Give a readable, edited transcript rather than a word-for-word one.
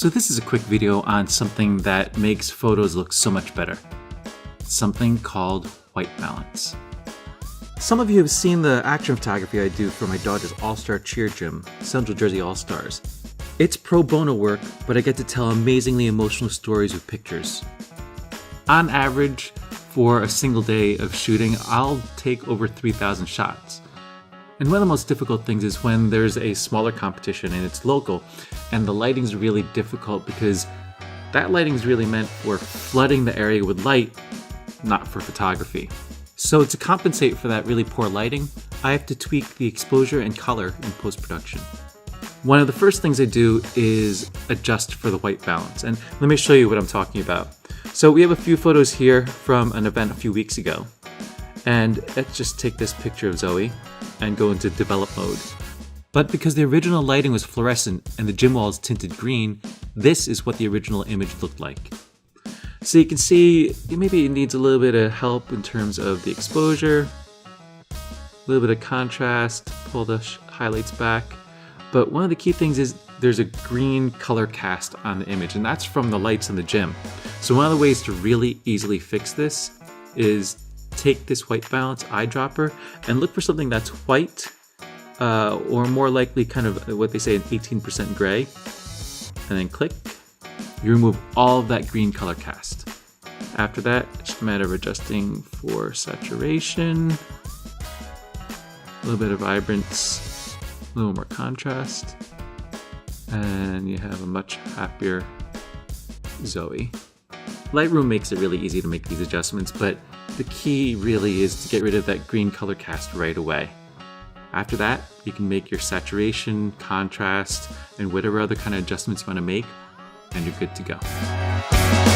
So this is a quick video on something that makes photos look so much better. Something called white balance. Some of you have seen the action photography I do for my daughter's all-star cheer gym, Central Jersey All-Stars. It's pro bono work, but I get to tell amazingly emotional stories with pictures. On average, for a single day of shooting, I'll take over 3,000 shots. And one of the most difficult things is when there's a smaller competition and it's local, and the lighting's really difficult because that lighting's really meant for flooding the area with light, not for photography. So to compensate for that really poor lighting, I have to tweak the exposure and color in post-production. One of the first things I do is adjust for the white balance, and let me show you what I'm talking about. So we have a few photos here from an event a few weeks ago, and let's just take this picture of Zoe and go into develop mode. But because the original lighting was fluorescent and the gym walls tinted green, this is what the original image looked like. So you can see maybe it needs a little bit of help in terms of the exposure, a little bit of contrast, pull the highlights back. But one of the key things is there's a green color cast on the image, and that's from the lights in the gym. So one of the ways to really easily fix this is take this white balance eyedropper and look for something that's white, or more likely kind of what they say an 18% gray, and then click. You remove all of that green color cast. After that, it's just a matter of adjusting for saturation, a little bit of vibrance, a little more contrast, and you have a much happier Zoe. Lightroom makes it really easy to make these adjustments, but the key really is to get rid of that green color cast right away. After that, you can make your saturation, contrast, and whatever other kind of adjustments you want to make, and you're good to go.